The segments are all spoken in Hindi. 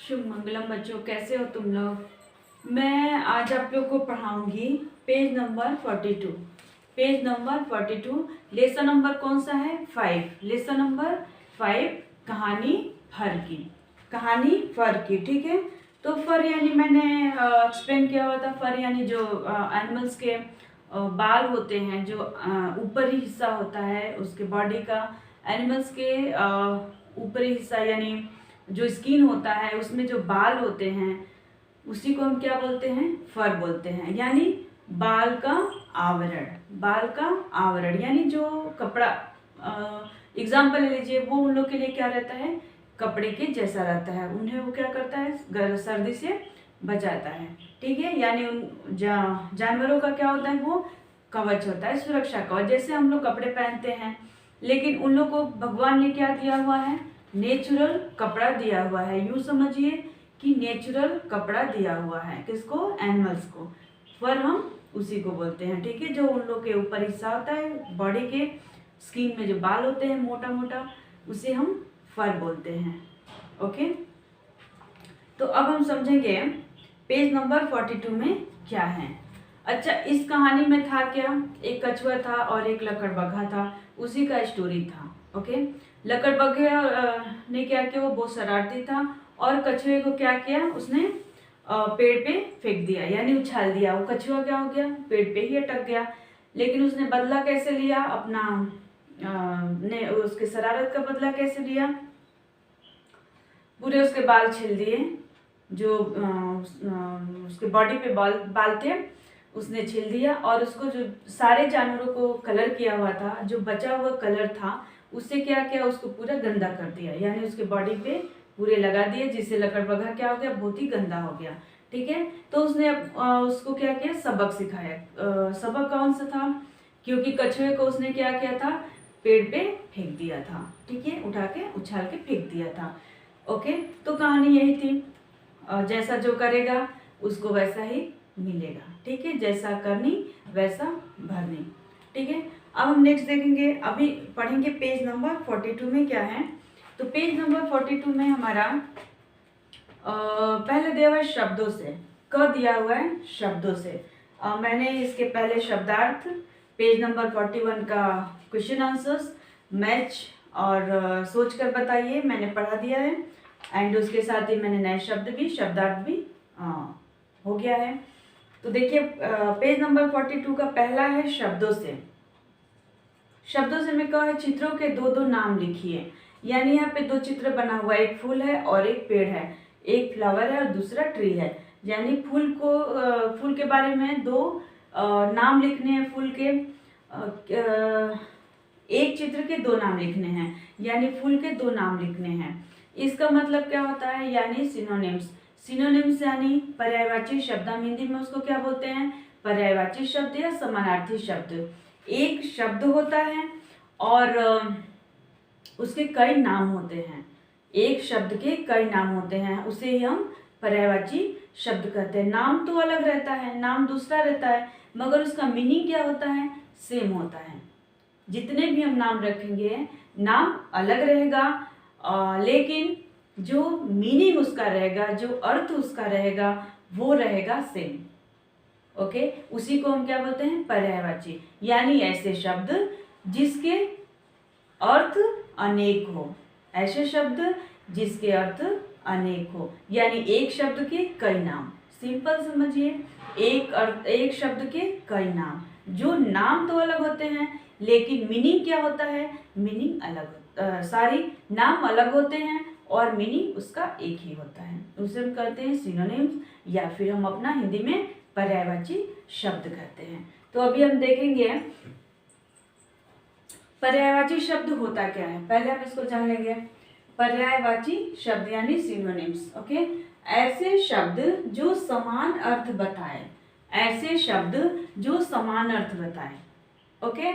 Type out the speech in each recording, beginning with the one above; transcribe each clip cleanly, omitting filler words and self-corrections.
शुभ मंगलम बच्चों, कैसे हो तुम लोग। मैं आज आप लोग को पढ़ाऊंगी page number 42। Page number 42 lesson number कौन सा है? 5। लेसन नंबर 5 कहानी फर की। कहानी फर की, ठीक है। तो फर यानी मैंने एक्सप्लेन किया हुआ था। फर यानी जो एनिमल्स के बाल होते हैं, जो ऊपरी हिस्सा होता है उसके बॉडी का। एनिमल्स के ऊपरी हिस्सा यानी जो स्किन होता है उसमें जो बाल होते हैं उसी को हम क्या बोलते हैं? फर बोलते हैं। यानी बाल का आवरण। बाल का आवरण यानी जो कपड़ा, एग्जाम्पल ले लीजिए, वो उन लोग के लिए क्या रहता है? कपड़े के जैसा रहता है। उन्हें वो क्या करता है? सर्दी से बचाता है, ठीक है। यानी उन जानवरों का क्या होता है? वो कवच होता है, सुरक्षा कवच। जैसे हम लोग कपड़े पहनते हैं, लेकिन उन लोग को भगवान ने क्या दिया हुआ है? नेचुरल कपड़ा दिया हुआ है। यूँ समझिए कि नेचुरल कपड़ा दिया हुआ है। किसको? एनिमल्स को। फर हम उसी को बोलते हैं, ठीक है। जो उन लोग के ऊपर हिस्सा होता है बॉडी के, स्किन में जो बाल होते हैं मोटा मोटा, उसे हम फर बोलते हैं। ओके, तो अब हम समझेंगे पेज नंबर 42 में क्या है। अच्छा, इस कहानी में था क्या? एक कछुआ था और एक लकड़बग्घा था, उसी का स्टोरी था। ओके, लकड़बग्घे ने क्या किया? वो बहुत शरारती था और कछुए को क्या किया? उसने पेड़ पे फेंक दिया, यानी उछाल दिया। वो कछुआ क्या हो गया? पेड़ पे ही अटक गया। लेकिन उसने बदला कैसे लिया अपना? ने उसके शरारत का बदला कैसे लिया? पूरे उसके बाल छील दिए। जो उसके बॉडी पे बाल थे उसने छील दिया, और उसको जो सारे जानवरों को कलर किया हुआ था, जो बचा हुआ कलर था, उससे क्या किया? उसको पूरा गंदा कर दिया। यानी उसके बॉडी पे पूरे लगा दिए, जिससे लकड़बग्घा क्या हो गया? बहुत ही गंदा हो गया, ठीक है। तो उसने उसको क्या किया? सबक सिखाया। सबक कौन सा था? क्योंकि कछुए को उसने क्या किया था? पेड़ पे फेंक दिया था, ठीक है। उठा के उछाल के फेंक दिया था। ओके, तो कहानी यही थी। जैसा जो करेगा उसको वैसा ही मिलेगा, ठीक है। जैसा करनी वैसा भरनी, ठीक है। अब हम नेक्स्ट देखेंगे, अभी पढ़ेंगे पेज नंबर 42 में क्या है। तो पेज नंबर 42 में हमारा पहले दिया हुआ है शब्दों से। क दिया हुआ है शब्दों से। मैंने इसके पहले शब्दार्थ, पेज नंबर 41 का क्वेश्चन आंसर्स, मैच और सोच कर बताइए, मैंने पढ़ा दिया है। एंड उसके साथ ही मैंने नए शब्द भी, शब्दार्थ भी हो गया है। तो देखिए, पेज नंबर 42 का पहला है शब्दों से। शब्दों से में कहा है चित्रों के दो दो नाम लिखिए। यानी यहाँ पे दो चित्र बना हुआ है, एक फूल है और एक पेड़ है। एक फ्लावर है और दूसरा ट्री है। यानी फूल के बारे में दो नाम लिखने हैं। फूल के एक चित्र के दो नाम लिखने हैं, यानी फूल के दो नाम लिखने हैं। इसका मतलब क्या होता है? यानी सिनोनिम्स। सिनोनिम्स यानी पर्यायवाची शब्द। हम हिंदी में उसको क्या बोलते हैं? पर्यायवाची शब्द या समानार्थी शब्द। एक शब्द होता है और उसके कई नाम होते हैं। एक शब्द के कई नाम होते हैं, उसे ही हम पर्यायवाची शब्द कहते हैं। नाम तो अलग रहता है, नाम दूसरा रहता है, मगर उसका मीनिंग क्या होता है? सेम होता है। जितने भी हम नाम रखेंगे, नाम अलग रहेगा, लेकिन जो मीनिंग उसका रहेगा, जो अर्थ उसका रहेगा, वो रहेगा सेम। ओके, उसी को हम क्या बोलते हैं? पर्यायवाची। यानी ऐसे शब्द जिसके अर्थ अनेक हो। ऐसे शब्द जिसके अर्थ अनेक हो, यानी एक शब्द के कई नाम। सिंपल समझिए, एक शब्द के कई नाम। जो नाम तो अलग होते हैं, लेकिन मीनिंग क्या होता है? मीनिंग अलग सारी नाम अलग होते हैं और मीनिंग उसका एक ही होता है। उसे हम कहते हैं सिनोनिम्स, या फिर हम अपना हिंदी में पर्यायवाची शब्द कहते हैं। तो अभी हम देखेंगे पर्यायवाची शब्द होता क्या है। पहले हम इसको जान लेंगे। पर्यायवाची शब्द यानी सिनोनिम्स। ओके, ऐसे शब्द जो समान अर्थ बताए। ऐसे शब्द जो समान अर्थ बताए, ओके,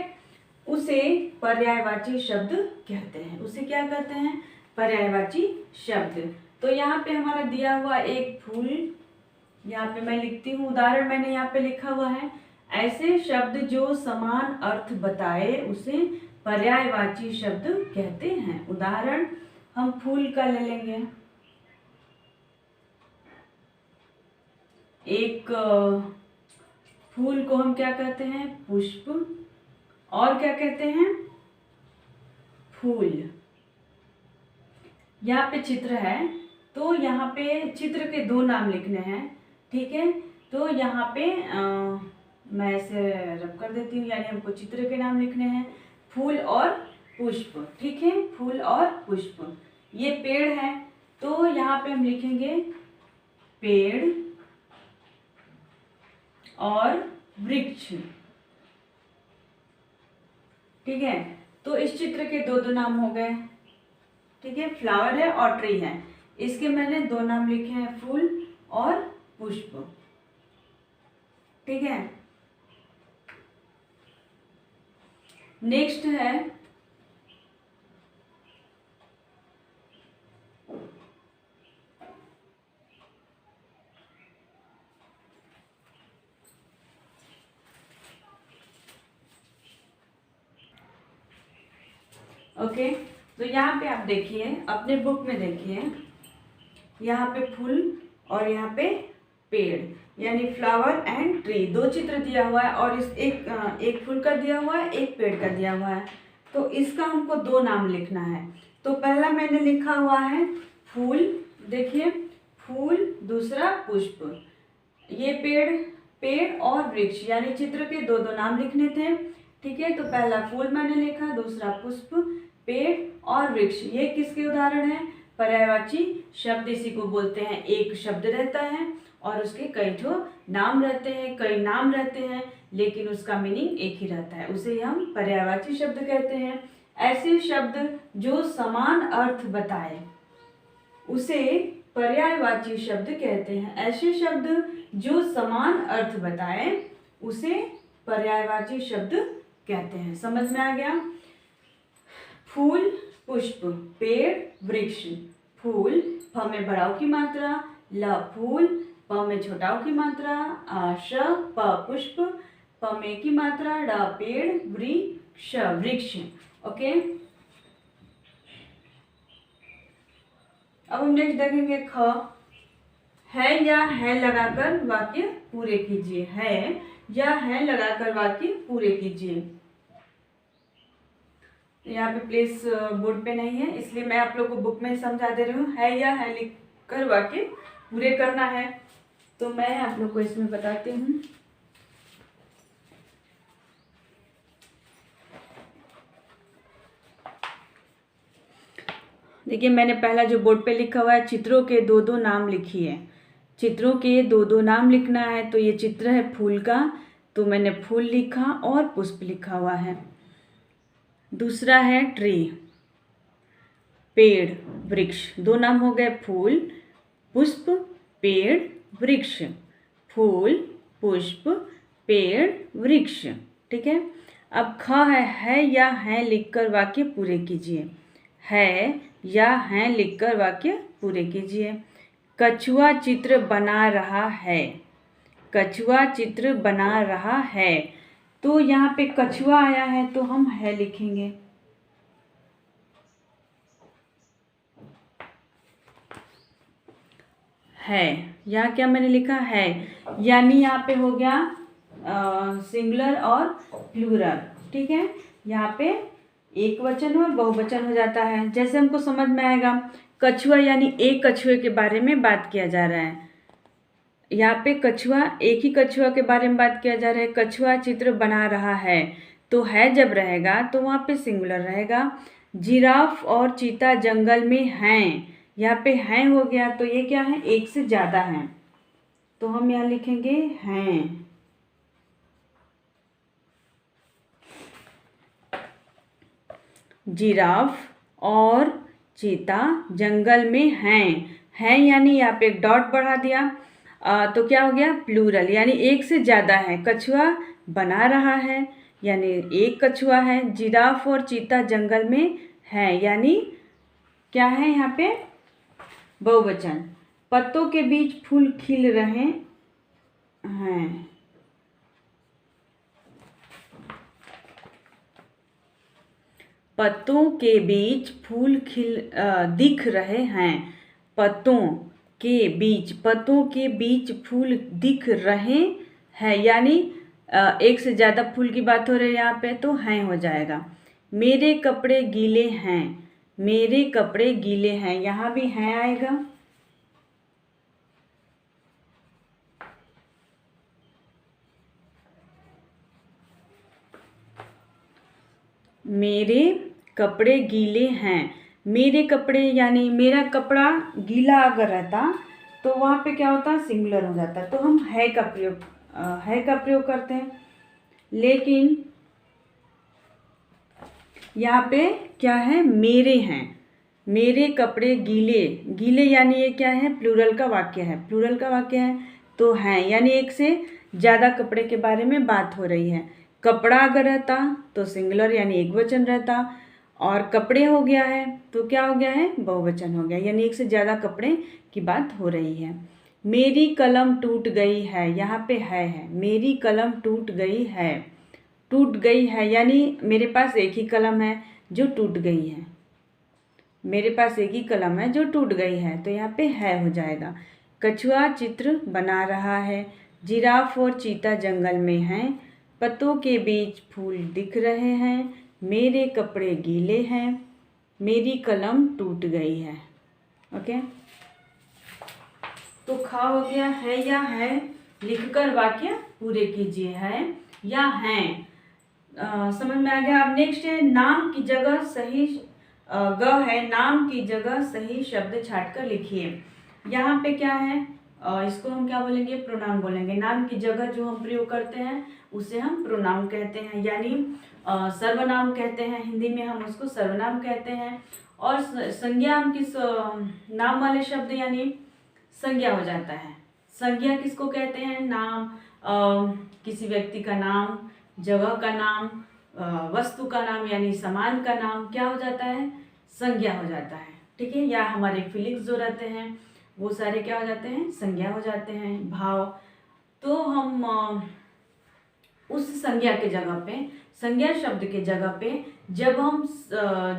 उसे पर्यायवाची शब्द कहते हैं। उसे क्या कहते हैं? पर्यायवाची शब्द। तो यहाँ पे हमारा दिया हुआ एक फूल, यहाँ पे मैं लिखती हूँ, उदाहरण मैंने यहाँ पे लिखा हुआ है। ऐसे शब्द जो समान अर्थ बताए उसे पर्यायवाची शब्द कहते हैं। उदाहरण हम फूल का ले लेंगे। एक फूल को हम क्या कहते हैं? पुष्प। और क्या कहते हैं? फूल। यहाँ पे चित्र है, तो यहाँ पे चित्र के दो नाम लिखने हैं, ठीक है। तो यहाँ पे मैं इसे रब कर देती हूँ, यानी हमको चित्र के नाम लिखने हैं, फूल और पुष्प, ठीक है। फूल और पुष्प। ये पेड़ है, तो यहाँ पे हम लिखेंगे पेड़ और वृक्ष, ठीक है। तो इस चित्र के दो दो नाम हो गए, ठीक है। फ्लावर है और ट्री है, इसके मैंने दो नाम लिखे हैं, फूल और पुष्प, ठीक है। नेक्स्ट है ओके। तो यहाँ पे आप देखिए, अपने बुक में देखिए, यहाँ पे फूल और यहाँ पे पेड़, यानी फ्लावर एंड ट्री, दो चित्र दिया हुआ है और इस एक फूल का दिया हुआ है, एक पेड़ का दिया हुआ है। तो इसका हमको दो नाम लिखना है। तो पहला मैंने लिखा हुआ है फूल, देखिए फूल, दूसरा पुष्प। ये पेड़ और वृक्ष, यानी चित्र के दो दो नाम लिखने थे, ठीक है। तो पहला फूल मैंने लिखा, दूसरा पुष्प, पेड़ और वृक्ष। ये किसके उदाहरण है? पर्यायवाची शब्द इसी को बोलते हैं। एक शब्द रहता है और उसके कई ठो नाम रहते हैं, कई नाम रहते हैं, लेकिन उसका मीनिंग एक ही रहता है, उसे हम पर्यायवाची शब्द कहते हैं। ऐसे शब्द जो समान अर्थ बताए उसे पर्यायवाची शब्द कहते हैं। ऐसे शब्द जो समान अर्थ बताए उसे पर्यायवाची शब्द कहते हैं। समझ में आ गया? फूल, पुष्प, पेड़, वृक्ष। फूल, फ में बड़ाऊ की मात्रा, ल फूल, प में छोटाऊ की मात्रा, श प पुष्प, प में की मात्रा, ड पेड़, वृक्ष वृक्ष। ओके, अब हम नेक्स्ट देखेंगे ख। है या है लगाकर वाक्य पूरे कीजिए। है या है लगाकर वाक्य पूरे कीजिए। यहाँ पे प्लेस बोर्ड पे नहीं है, इसलिए मैं आप लोग को बुक में समझा दे रही हूँ। है या है लिखकर वाक्य पूरे करना है, तो मैं आप लोग को इसमें बताती हूँ। देखिए, मैंने पहला जो बोर्ड पे लिखा हुआ है, चित्रों के दो दो नाम लिखिए। चित्रों के दो दो नाम लिखना है। तो ये चित्र है फूल का, तो मैंने फूल लिखा और पुष्प लिखा हुआ है। दूसरा है ट्री, पेड़, वृक्ष। दो नाम हो गए, फूल, पुष्प, पेड़, वृक्ष। फूल, पुष्प, पेड़, वृक्ष, ठीक है। अब ख है या है लिखकर वाक्य पूरे कीजिए। है या है लिखकर वाक्य पूरे कीजिए। कछुआ चित्र बना रहा है। कछुआ चित्र बना रहा है। तो यहाँ पे कछुआ आया है, तो हम है लिखेंगे। है, यहाँ क्या मैंने लिखा है, यानी यहाँ पे हो गया सिंगुलर और प्लूरल, ठीक है। यहाँ पे एक वचन और बहुवचन हो जाता है। जैसे हमको समझ में आएगा, कछुआ यानी एक कछुए के बारे में बात किया जा रहा है। यहाँ पे कछुआ, एक ही कछुआ के बारे में बात किया जा रहा है। कछुआ चित्र बना रहा है, तो है जब रहेगा तो वहाँ पे सिंगुलर रहेगा। जिराफ और चीता जंगल में हैं, यहाँ पे हैं हो गया, तो ये क्या है, एक से ज़्यादा हैं, तो हम यहाँ लिखेंगे हैं। जिराफ और चीता जंगल में हैं यानी यहाँ पे एक डॉट बढ़ा दिया, तो क्या हो गया, प्लूरल, यानी एक से ज़्यादा है। कछुआ बना रहा है यानी एक कछुआ है। जिराफ और चीता जंगल में है, यानी क्या है यहाँ पे, बहुवचन। पत्तों के बीच फूल खिल रहे हैं। पत्तों के बीच फूल दिख रहे हैं। पत्तों के बीच, पत्तों के बीच फूल दिख रहे हैं, यानी एक से ज़्यादा फूल की बात हो रही है यहाँ पे, तो हैं हो जाएगा। मेरे कपड़े गीले हैं, मेरे कपड़े गीले हैं, यहाँ भी हैं आएगा। मेरे कपड़े गीले हैं, मेरे कपड़े यानी मेरा कपड़ा गीला अगर रहता तो वहाँ पे क्या होता, सिंगुलर हो जाता, तो हम है का प्रयोग करते हैं। लेकिन यहाँ पे क्या है, मेरे हैं, मेरे कपड़े गीले, गीले यानी ये क्या है, प्लूरल का वाक्य है, प्लूरल का वाक्य है तो हैं यानी एक से ज़्यादा कपड़े के बारे में बात हो रही है। कपड़ा अगर रहता तो सिंगुलर यानी एक वचन रहता, और कपड़े हो गया है तो क्या हो गया है, बहुवचन हो गया, यानी एक से ज़्यादा कपड़े की बात हो रही है। मेरी कलम टूट गई है, यहाँ पे है, मेरी कलम टूट गई है, टूट गई है यानी मेरे पास एक ही कलम है जो टूट गई है, मेरे पास एक ही कलम है जो टूट गई है, तो यहाँ पे है हो जाएगा। कछुआ चित्र बना रहा है, जिराफ और चीता जंगल में हैं, पत्तों के बीच फूल दिख रहे हैं, मेरे कपड़े गीले हैं, मेरी कलम टूट गई है। ओके, तो खा हो गया, है या है लिखकर वाक्य पूरे कीजिए, है या हैं। समझ में आ गया। अब नेक्स्ट है नाम की जगह सही ग है, नाम की जगह सही शब्द छांटकर लिखिए। यहाँ पे क्या है, इसको हम क्या बोलेंगे, प्रोनाउन बोलेंगे। नाम की जगह जो हम प्रयोग करते हैं उसे हम प्रोनाउन कहते हैं, यानी सर्वनाम कहते हैं, हिंदी में हम उसको सर्वनाम कहते हैं। और संज्ञा हम किस नाम वाले शब्द यानी संज्ञा हो जाता है। संज्ञा किसको कहते हैं, नाम, किसी व्यक्ति का नाम, जगह का नाम, वस्तु का नाम यानी सामान का नाम क्या हो जाता है, संज्ञा हो जाता है। ठीक है, या हमारे फीलिंग्स जो रहते हैं वो सारे क्या हो जाते हैं, संज्ञा हो जाते हैं, भाव। तो हम उस संज्ञा के जगह पे, संज्ञा शब्द के जगह पे जब हम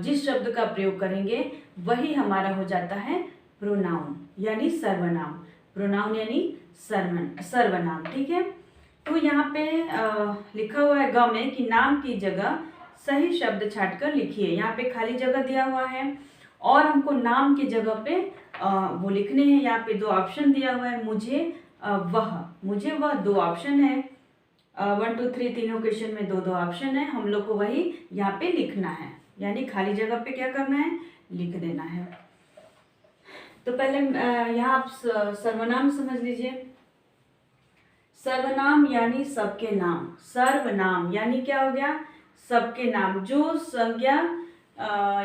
जिस शब्द का प्रयोग करेंगे वही हमारा हो जाता है प्रोनाउन यानी सर्वनाम। प्रोनाउन यानी सर्वनाम। ठीक है, तो यहाँ पे लिखा हुआ है ग में कि नाम की जगह सही शब्द छांटकर लिखिए। यहाँ पे खाली जगह दिया हुआ है और हमको नाम की जगह पे वो लिखने हैं। यहाँ पे दो ऑप्शन दिया हुआ है, मुझे वह, दो ऑप्शन है, 1 2 3 तीनों क्वेश्चन में दो ऑप्शन है, हम लोग को वही यहाँ पे लिखना है, यानी खाली जगह पे क्या करना है, लिख देना है। तो पहले यहाँ आप सर्वनाम समझ लीजिए। सर्वनाम यानी सबके नाम, सर्वनाम यानी क्या हो गया, सबके नाम, जो संज्ञा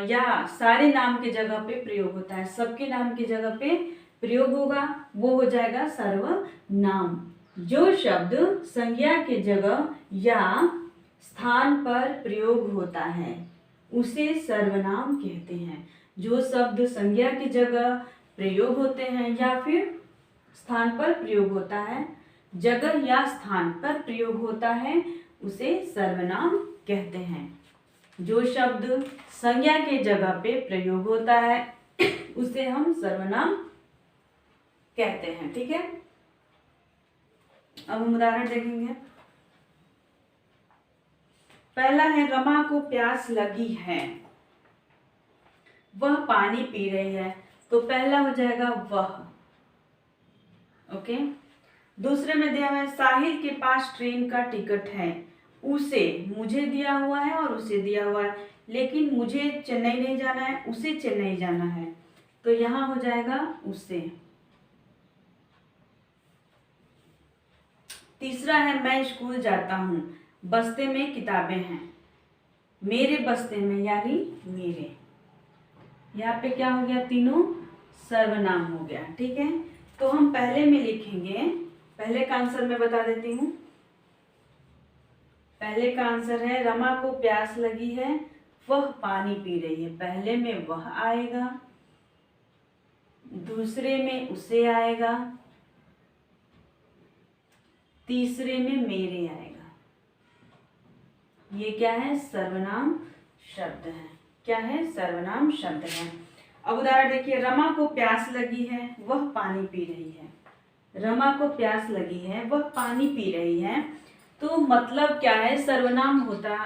या सारे नाम के जगह पे प्रयोग होता है, सबके नाम की जगह पे प्रयोग होगा वो हो जाएगा सर्वनाम। जो शब्द संज्ञा के जगह या स्थान पर प्रयोग होता है उसे सर्वनाम कहते हैं। जो शब्द संज्ञा की जगह प्रयोग होते हैं या फिर स्थान पर प्रयोग होता है, जगह या स्थान पर प्रयोग होता है, उसे सर्वनाम कहते हैं। जो शब्द संज्ञा के जगह पे प्रयोग होता है उसे हम सर्वनाम कहते हैं। ठीक है, अब हम उदाहरण देखेंगे। पहला है रमा को प्यास लगी है, वह पानी पी रही है, तो पहला हो जाएगा वह। ओके, दूसरे में दिया हुआ है साहिल के पास ट्रेन का टिकट है, उसे, मुझे दिया हुआ है और उसे दिया हुआ है, लेकिन मुझे चेन्नई नहीं जाना है, उसे चेन्नई जाना है, तो यहाँ हो जाएगा उसे। तीसरा है मैं स्कूल जाता हूँ, बस्ते में किताबें हैं, मेरे बस्ते में यानी मेरे। यहाँ पे क्या हो गया, तीनों सर्वनाम हो गया। ठीक है, तो हम पहले में लिखेंगे, पहले का आंसर मैं बता देती हूँ। पहले का आंसर है रमा को प्यास लगी है, वह पानी पी रही है, पहले में वह आएगा, दूसरे में उसे आएगा, तीसरे में मेरे आएगा। ये क्या है, सर्वनाम शब्द है। क्या है, सर्वनाम शब्द है। अब उदाहरण देखिए, रमा को प्यास लगी है, वह पानी पी रही है। रमा को प्यास लगी है, वह पानी पी रही है। तो मतलब क्या है, सर्वनाम होता,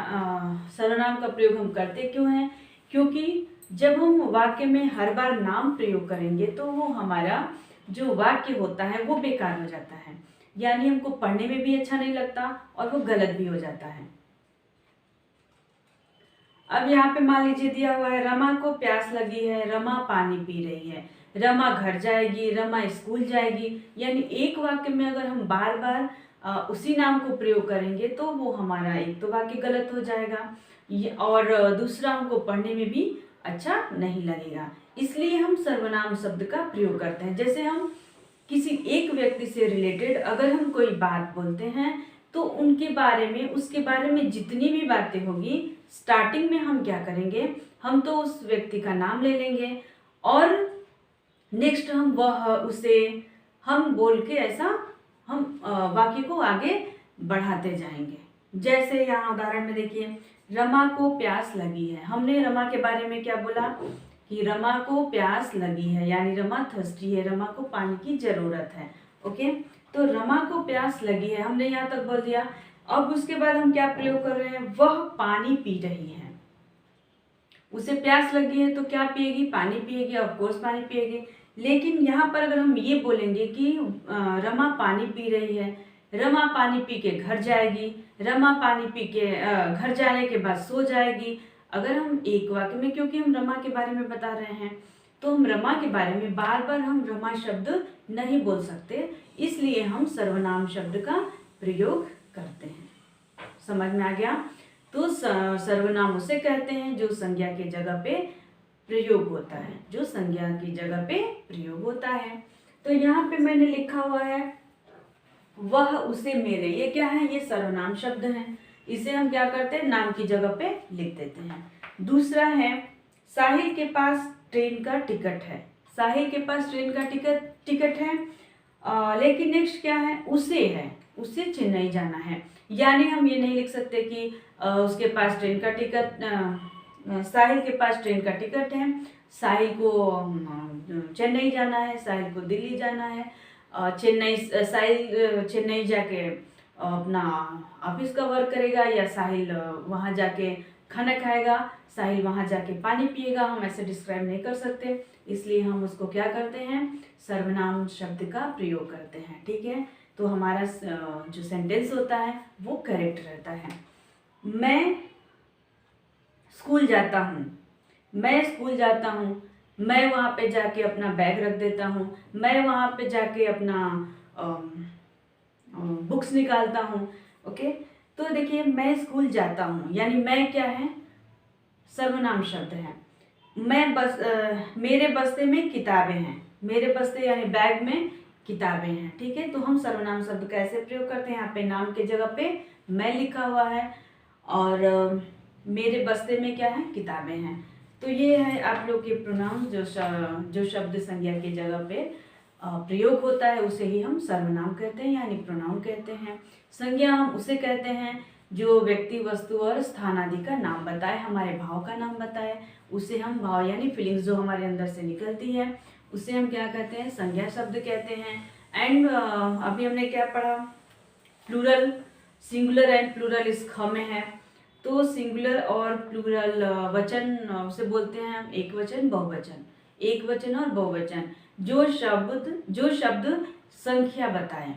सर्वनाम का प्रयोग हम करते क्यों हैं? क्योंकि जब हम वाक्य में हर बार नाम प्रयोग करेंगे तो वो हमारा जो वाक्य होता है वो बेकार हो जाता है, यानी हमको पढ़ने में भी अच्छा नहीं लगता और वो गलत भी हो जाता है। अब यहाँ पे मान लीजिए दिया हुआ है, रमा को प्यास लगी है, रमा पानी पी रही है, रमा घर जाएगी, रमा स्कूल जाएगी। यानी एक वाक्य में अगर हम बार बार उसी नाम को प्रयोग करेंगे तो वो हमारा एक तो वाक्य गलत हो जाएगा और दूसरा हमको पढ़ने में भी अच्छा नहीं लगेगा। इसलिए हम सर्वनाम शब्द का प्रयोग करते हैं। जैसे हम किसी एक व्यक्ति से रिलेटेड अगर हम कोई बात बोलते हैं तो उनके बारे में, उसके बारे में जितनी भी बातें होगी, स्टार्टिंग में हम क्या करेंगे, हम तो उस व्यक्ति का नाम ले लेंगे और नेक्स्ट हम उसे हम बोल के ऐसा हम वाक्य को आगे बढ़ाते जाएंगे। जैसे यहाँ उदाहरण में देखिए, रमा को प्यास लगी है। हमने रमा के बारे में क्या बोला कि रमा को प्यास लगी है, यानी रमा थर्स्टी है, रमा को पानी की जरूरत है। ओके, तो रमा को प्यास लगी है, हमने यहाँ तक बोल दिया। अब उसके बाद हम क्या प्रयोग कर रहे हैं, वह पानी पी रही है। उसे प्यास लगी है तो क्या पिएगी, पानी पिएगी, ऑफ कोर्स पानी पिएगी। लेकिन यहाँ पर अगर हम ये बोलेंगे कि रमा पानी पी रही है, रमा पानी पी के घर जाएगी, रमा पानी पी के घर जाने के बाद सो जाएगी। अगर हम एक वाक्य में, क्योंकि हम रमा के बारे में बता रहे हैं तो हम रमा के बारे में बार बार हम रमा शब्द नहीं बोल सकते, इसलिए हम सर्वनाम शब्द का प्रयोग करते हैं। समझ में आ गया? तो सर्वनाम उसे कहते हैं जो संज्ञा के जगह पे प्रयोग होता है, जो संज्ञा की जगह पे प्रयोग होता है। तो यहाँ पे मैंने लिखा हुआ है वह, उसे, मेरे, ये क्या है, ये सर्वनाम शब्द हैं। इसे हम क्या करते हैं, नाम की जगह पे लिख देते हैं। दूसरा है, साहिल के पास ट्रेन का टिकट है। साहिल के पास ट्रेन का टिकट है, लेकिन नेक्स्ट क्या है, उसे है, उसे चेन्नई जाना है। यानी हम ये नहीं लिख सकते कि उसके पास ट्रेन का टिकट, साहिल के पास ट्रेन का टिकट है, साहिल को चेन्नई जाना है, साहिल को दिल्ली जाना है, साहिल चेन्नई जाके अपना ऑफिस का वर्क करेगा, या साहिल वहाँ जाके खाना खाएगा, साहिल वहाँ जाके पानी पिएगा। हम ऐसे डिस्क्राइब नहीं कर सकते, इसलिए हम उसको क्या करते हैं, सर्वनाम शब्द का प्रयोग करते हैं। ठीक है, तो हमारा जो सेंटेंस होता है वो करेक्ट रहता है। मैं स्कूल जाता हूँ, मैं स्कूल जाता हूँ, मैं वहाँ पे जाके अपना बैग रख देता हूँ, मैं वहाँ पे जाके अपना बुक्स निकालता हूँ। ओके, तो देखिए, मैं स्कूल जाता हूँ, यानी मैं क्या है, सर्वनाम शब्द है। मेरे बस्ते में किताबें हैं, मेरे बस्ते यानी बैग में किताबें हैं। ठीक है, तो हम सर्वनाम शब्द कैसे प्रयोग करते हैं, यहाँ पे नाम के जगह पे मैं लिखा हुआ है और मेरे बस्ते में क्या है, किताबें हैं। तो ये है आप लोग के प्रोनाउन, जो शब्द संज्ञा की जगह पे प्रयोग होता है उसे ही हम सर्वनाम कहते हैं, यानी प्रोनाउन कहते हैं। संज्ञा हम उसे कहते हैं जो व्यक्ति, वस्तु और स्थान आदि का नाम बताए, हमारे भाव का नाम बताए, उसे हम भाव यानी फीलिंग्स जो हमारे अंदर से निकलती है उसे हम क्या कहते हैं, संज्ञा शब्द कहते हैं। एंड अभी हमने क्या पढ़ा, प्लूरल, सिंगुलर एंड प्लूरल इस ख में है। तो सिंगुलर और प्लूरल वचन उसे बोलते हैं हम एक वचन, बहुवचन, एक वचन और बहुवचन। जो शब्द संख्या बताएं,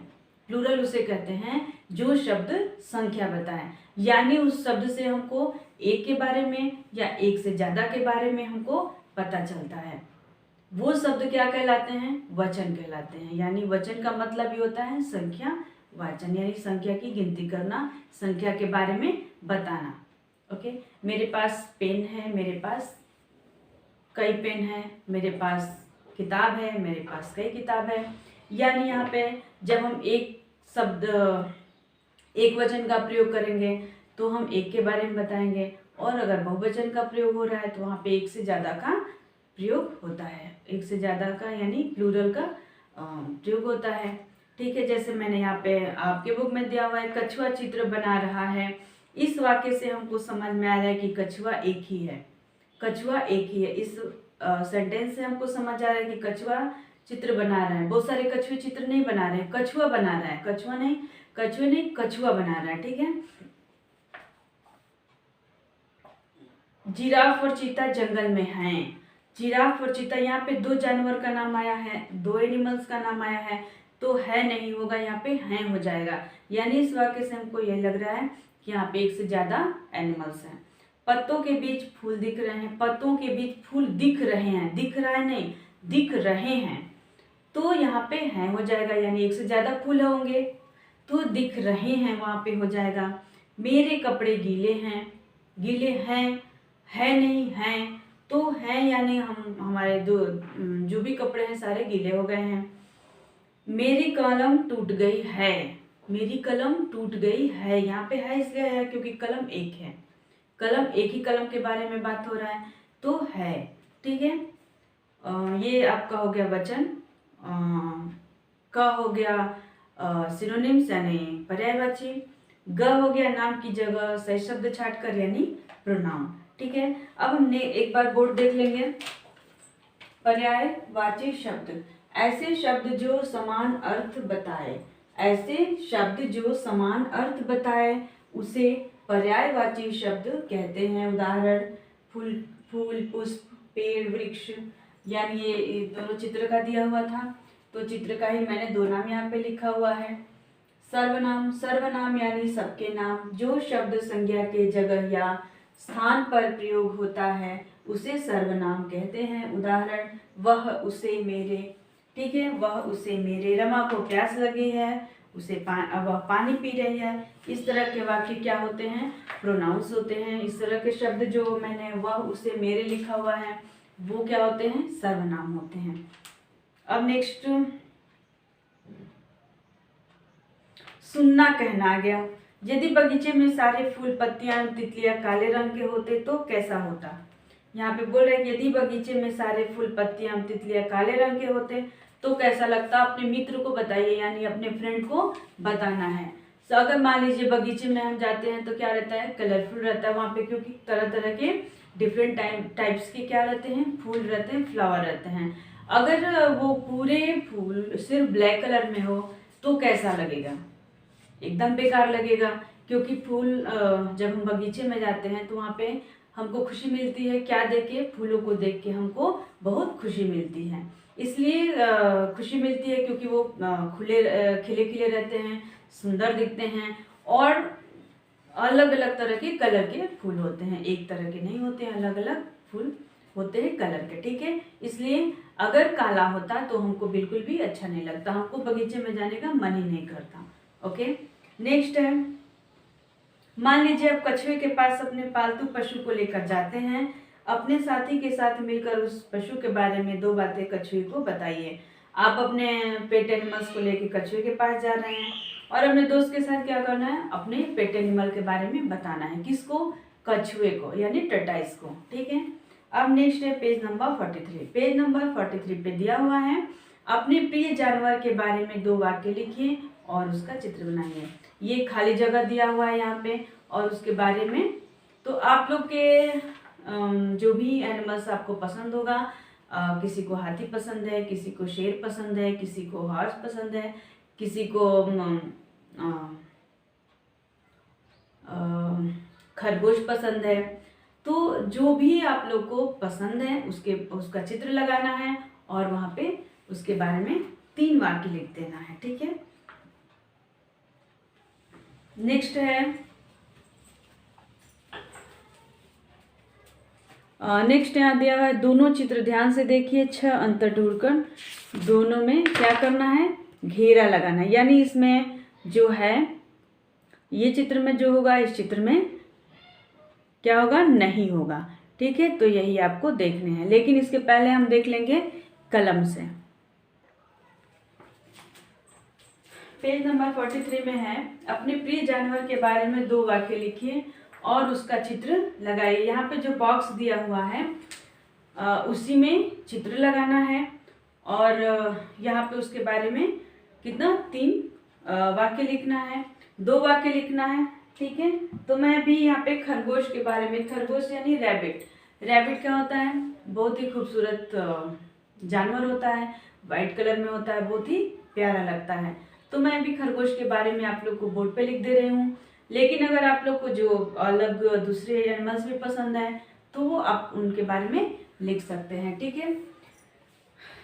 प्लूरल उसे कहते हैं जो शब्द संख्या बताएं, यानी उस शब्द से हमको एक के बारे में या एक से ज्यादा के बारे में हमको पता चलता है। वो शब्द क्या कहलाते हैं, वचन कहलाते हैं। यानी वचन का मतलब ये होता है संख्या वाचन, यानी संख्या की गिनती करना, संख्या के बारे में बताना। ओके, मेरे पास पेन है, मेरे पास कई पेन है, मेरे पास किताब है, मेरे पास कई किताब है। यानी यहाँ पे जब हम एक शब्द एक वचन का प्रयोग करेंगे तो हम एक के बारे में बताएंगे, और अगर बहुवचन का प्रयोग हो रहा है तो वहाँ पे एक से ज़्यादा का प्रयोग होता है, एक से ज़्यादा का यानी प्लूरल का प्रयोग होता है। ठीक है, जैसे मैंने यहाँ पे आपके बुक में दिया हुआ है, कछुआ चित्र बना रहा है। इस वाक्य से हमको समझ में आ रहा है कि कछुआ एक ही है, कछुआ एक ही है। इस सेंटेंस से हमको समझ आ रहा है कि कछुआ चित्र बना रहा है। बहुत सारे कछुए चित्र नहीं बना रहे हैं, कछुआ बना रहा है, कछुआ नहीं, कछुए नहीं, कछुआ बना रहा है। ठीक है। जिराफ और चीता जंगल में हैं। जिराफ और चीता, यहाँ पे दो जानवर का नाम आया है, दो एनिमल्स का नाम आया है, तो है नहीं होगा, यहाँ पे हैं हो जाएगा। यानी इस वाक्य से हमको यह लग रहा है कि यहाँ पे एक से ज्यादा एनिमल्स हैं। पत्तों के बीच फूल दिख रहे हैं, पत्तों के बीच फूल दिख रहे हैं, दिख रहा है नहीं, दिख रहे हैं, तो यहाँ पे हैं हो जाएगा, यानी एक से ज्यादा फूल होंगे, तो दिख रहे हैं वहां पे हो जाएगा। मेरे कपड़े गीले हैं, गीले हैं, है नहीं हैं, तो हैं यानी हम हमारे जो भी कपड़े हैं सारे गीले हो गए हैं। मेरी कलम टूट गई है, मेरी कलम टूट गई है, यहाँ पे है इसलिए है क्योंकि कलम एक है, कलम एक ही कलम के बारे में बात हो रहा है, तो है। ठीक है। ये आपका हो गया वचन। का हो गया सिनोनिम्स यानी पर्यायवाची। ग हो गया नाम की जगह सही शब्द छाटकर यानी प्रोनाउन। ठीक है। अब हमने एक बार बोर्ड देख लेंगे। पर्यायवाची शब्द, ऐसे शब्द जो समान अर्थ बताए, ऐसे शब्द जो समान अर्थ बताए उसे पर्यायवाची शब्द कहते हैं। उदाहरण फूल, फूल, पुष्प, पेड़, वृक्ष। यानी ये दोनों चित्र का दिया हुआ था, तो चित्र का ही मैंने दो नाम यहाँ पे लिखा हुआ है। सर्वनाम, सर्वनाम यानी सबके नाम, जो शब्द संज्ञा के जगह या स्थान पर प्रयोग होता है उसे सर्वनाम कहते हैं। उदाहरण वह, उसे, मेरे। ठीक है। वह, उसे, मेरे। रमा को प्यास लगी है, उसे वह पानी पी रही है। इस तरह के वाक्य क्या होते हैं? प्रोनाउंस होते हैं। इस तरह के शब्द जो मैंने वह, उसे, मेरे लिखा हुआ है वो क्या होते हैं? सर्वनाम होते हैं। अब नेक्स्ट, सुनना कहना गया। यदि बगीचे में सारे फूल, पत्तियां, तितलियां काले रंग के होते तो कैसा होता? यहाँ पे बोल रहे हैं यदि बगीचे में सारे फूल, पत्तियां, तितलियां काले रंग के होते तो कैसा लगता? अपने मित्र को बताइए, यानी अपने फ्रेंड को बताना है। तो अगर मान लीजिए बगीचे में हम जाते हैं तो क्या रहता है? कलरफुल रहता है वहाँ पे, क्योंकि तरह तरह के डिफरेंट टाइप्स के क्या रहते हैं? फूल रहते हैं, फ्लावर रहते हैं। अगर वो पूरे फूल सिर्फ ब्लैक कलर में हो तो कैसा लगेगा? एकदम बेकार लगेगा, क्योंकि फूल जब हम बगीचे में जाते हैं तो वहाँ पे हमको खुशी मिलती है। क्या देख के? फूलों को देख के हमको बहुत खुशी मिलती है। इसलिए खुशी मिलती है क्योंकि वो खिले खिले रहते हैं, सुंदर दिखते हैं, और अलग अलग तरह के कलर के फूल होते हैं, एक तरह के नहीं होते हैं, अलग अलग फूल होते हैं कलर के। ठीक है। इसलिए अगर काला होता तो हमको बिल्कुल भी अच्छा नहीं लगता, हमको बगीचे में जाने का मन ही नहीं करता। ओके। नेक्स्ट है, मान लीजिए आप कछुए के पास अपने पालतू पशु को लेकर जाते हैं। अपने साथी के साथ मिलकर उस पशु के बारे में दो बातें कछुए को बताइए। आप अपने पेट एनिमल्स को लेकर कछुए के पास जा रहे हैं और अपने दोस्त के साथ क्या करना है? अपने पेट एनिमल के बारे में बताना है। किसको? कछुए को, यानी टर्टाइस को। ठीक है। अब नेक्स्ट है पेज नंबर 43। पेज नंबर 43 पे दिया हुआ है, अपने प्रिय जानवर के बारे में दो वाक्य लिखिए और उसका चित्र बनाइए। ये खाली जगह दिया हुआ है यहाँ पे, और उसके बारे में तो आप लोग के जो भी एनिमल्स आपको पसंद होगा, किसी को हाथी पसंद है, किसी को शेर पसंद है, किसी को हॉर्स पसंद है, किसी को खरगोश पसंद है, तो जो भी आप लोग को पसंद है उसका चित्र लगाना है और वहाँ पे उसके बारे में 3 वाक्य लिख देना है। ठीक है। नेक्स्ट है, नेक्स्ट यहाँ दिया हुआ है, दोनों चित्र ध्यान से देखिए। 6 अंतर ढूंढकर दोनों में क्या करना है? घेरा लगाना है। यानी इसमें जो है, ये चित्र में जो होगा इस चित्र में क्या होगा? नहीं होगा। ठीक है। तो यही आपको देखने हैं, लेकिन इसके पहले हम देख लेंगे कलम से। पेज नंबर 43 में है, अपने प्रिय जानवर के बारे में 2 वाक्य लिखिए और उसका चित्र लगाइए। यहाँ पे जो बॉक्स दिया हुआ है उसी में चित्र लगाना है और यहाँ पे उसके बारे में कितना? 3 वाक्य लिखना है, 2 वाक्य लिखना है। ठीक है। तो मैं भी यहाँ पे खरगोश के बारे में, खरगोश यानी रैबिट, रैबिट क्या होता है? बहुत ही खूबसूरत जानवर होता है, वाइट कलर में होता है, बहुत ही प्यारा लगता है। तो मैं भी खरगोश के बारे में आप लोग को बोर्ड पे लिख दे रही हूँ। लेकिन अगर आप लोग को जो अलग दूसरे एनिमल्स भी पसंद है तो वो आप उनके बारे में लिख सकते हैं, ठीक है।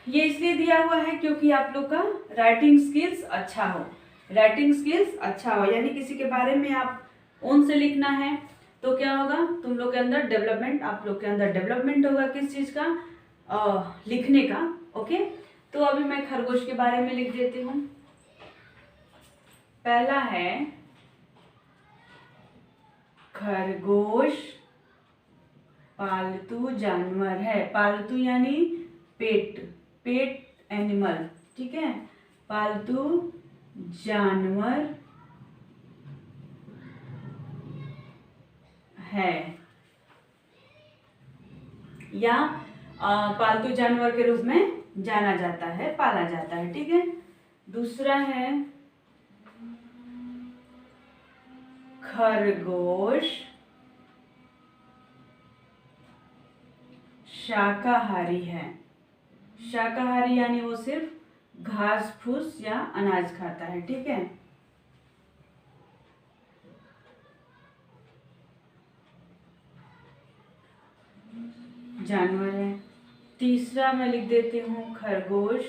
ये इसलिए दिया हुआ है क्योंकि आप लोग का राइटिंग स्किल्स अच्छा हो, राइटिंग स्किल्स अच्छा हो, यानी किसी के बारे में आप ओन से लिखना है तो क्या होगा, तुम लोग के अंदर डेवलपमेंट, आप लोग के अंदर डेवलपमेंट होगा किस चीज़ का, लिखने का। ओके, तो अभी मैं खरगोश के बारे में लिख देती हूँ। पहला है खरगोश पालतू जानवर है, पालतू यानी पेट, पेट एनिमल, ठीक है, पालतू जानवर है या पालतू जानवर के रूप में जाना जाता है, पाला जाता है, ठीक है। दूसरा है खरगोश शाकाहारी है, शाकाहारी यानी वो सिर्फ घास फूस या अनाज खाता है, ठीक है। जानवर है। तीसरा मैं लिख देती हूँ खरगोश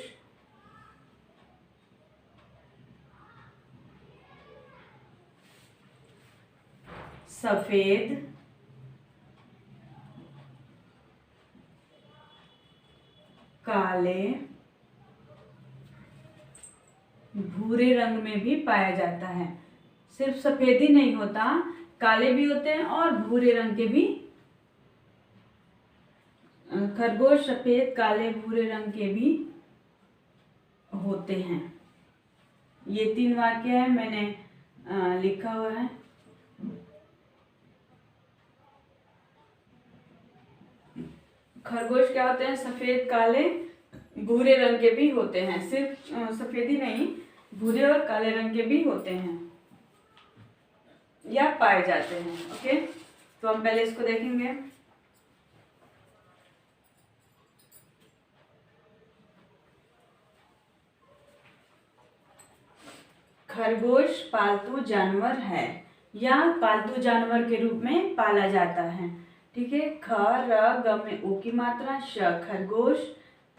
सफेद काले भूरे रंग में भी पाया जाता है। सिर्फ सफेद ही नहीं होता, काले भी होते हैं और भूरे रंग के भी। खरगोश सफेद काले भूरे रंग के भी होते हैं। ये 3 वाक्य है, मैंने लिखा हुआ है। खरगोश क्या होते हैं? सफेद काले भूरे रंग के भी होते हैं, सिर्फ सफेद ही नहीं, भूरे और काले रंग के भी होते हैं या पाए जाते हैं। ओके, तो हम पहले इसको देखेंगे। खरगोश पालतू जानवर है या पालतू जानवर के रूप में पाला जाता है, ठीक है। ख र ग में उ की मात्रा, श खरगोश,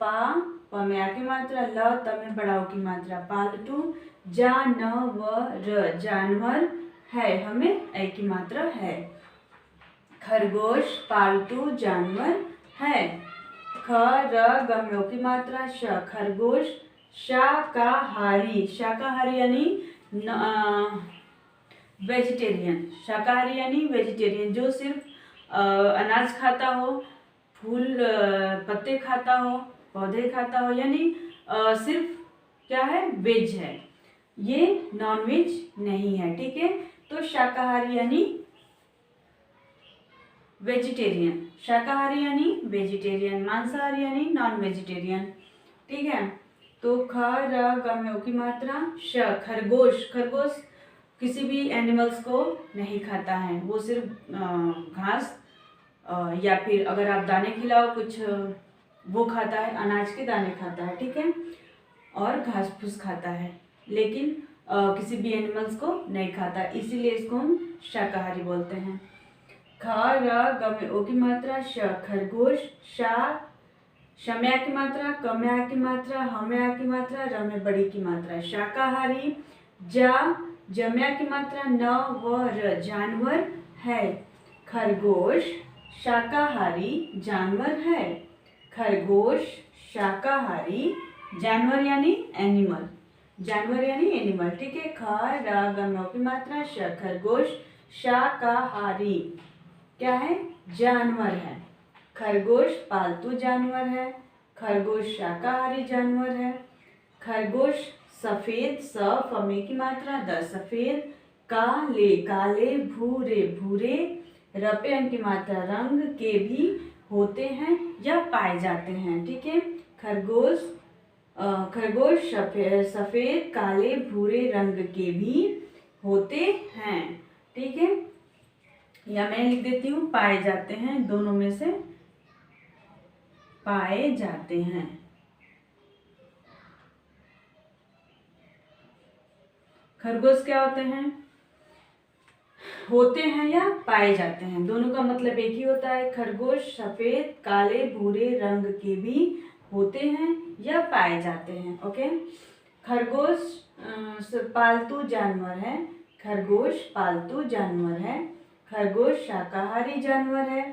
पा प में आ की मात्रा, ल त में बड़ा उ की मात्रा, पालतू, जा न व र जानवर, है हमें ए की मात्रा है। खरगोश पालतू जानवर है। ख र ग में उ की मात्रा, श खरगोश शाकाहारी, शाकाहारी यानी वेजिटेरियन, शाकाहारी यानी वेजिटेरियन, जो सिर्फ अनाज खाता हो, फूल पत्ते खाता हो, पौधे खाता हो, यानी सिर्फ क्या है, वेज है, ये नॉन वेज नहीं है, ठीक है। तो शाकाहारी यानी वेजिटेरियन, शाकाहारी यानी वेजिटेरियन, मांसाहारी यानी नॉन वेजिटेरियन, ठीक है। तो ख र ग में उ की मात्रा, श खरगोश, खरगोश किसी भी एनिमल्स को नहीं खाता है, वो सिर्फ घास या फिर अगर आप दाने खिलाओ कुछ, वो खाता है, अनाज के दाने खाता है, ठीक है, और घास फूस खाता है, लेकिन किसी भी एनिमल्स को नहीं खाता, इसीलिए इसको हम शाकाहारी बोलते हैं। ख र ग में ओ की मात्रा, श खरगोश, शा शम्या की मात्रा, कम्या की मात्रा, हमया की मात्रा, र में बड़ी की मात्रा, शाकाहारी, जा जम्या की मात्रा, न व र जानवर है। खरगोश शाकाहारी जानवर है। खरगोश शाकाहारी जानवर यानी एनिमल, जानवर यानी एनिमल, ठीक है। ख र ग में की मात्रा, श खरगोश शाकाहारी क्या है, जानवर है। खरगोश पालतू जानवर है। खरगोश शाकाहारी जानवर है। खरगोश सफेद, स फमे की मात्रा, द सफेद, काले काले, भूरे भूरे, रपे अंक की मात्रा, रंग के भी होते हैं या पाए जाते हैं, ठीक है। खरगोश खरगोश सफेद काले भूरे रंग के भी होते हैं, ठीक है। या मैं लिख देती हूँ पाए जाते हैं, दोनों में से पाए जाते हैं। खरगोश क्या होते हैं या पाए जाते हैं, दोनों का मतलब एक ही होता है। खरगोश सफेद काले भूरे रंग के भी होते हैं या पाए जाते हैं। ओके, खरगोश पालतू जानवर है। खरगोश पालतू जानवर है। खरगोश शाकाहारी जानवर है।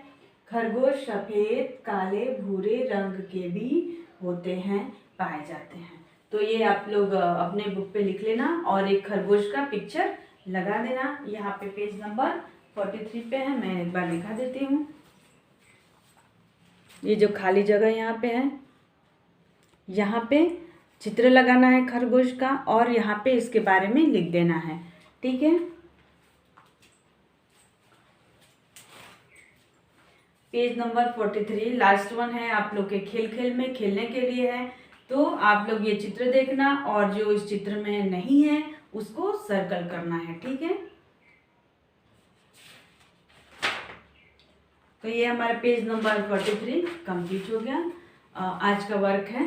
खरगोश सफेद काले भूरे रंग के भी होते हैं, पाए जाते हैं। तो ये आप लोग अपने बुक पे लिख लेना और एक खरगोश का पिक्चर लगा देना। यहाँ पे पेज नंबर 43 पे है, मैं एक बार लिखा देती हूँ। ये जो खाली जगह यहाँ पे है, यहाँ पे चित्र लगाना है खरगोश का और यहाँ पे इसके बारे में लिख देना है। ठीक है, पेज नंबर 43 लास्ट वन है आप लोग के खेल में खेलने के लिए है। तो आप लोग ये चित्र देखना और जो इस चित्र में नहीं है उसको सर्कल करना है। ठीक है, तो ये हमारा पेज नंबर 43 कंप्लीट हो गया। आज का वर्क है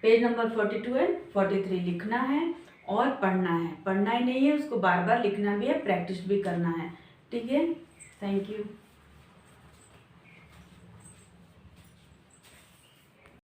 पेज नंबर 42 एंड 43 लिखना है और पढ़ना है। पढ़ना ही नहीं है, उसको बार बार लिखना भी है, प्रैक्टिस भी करना है। ठीक है, थैंक यू।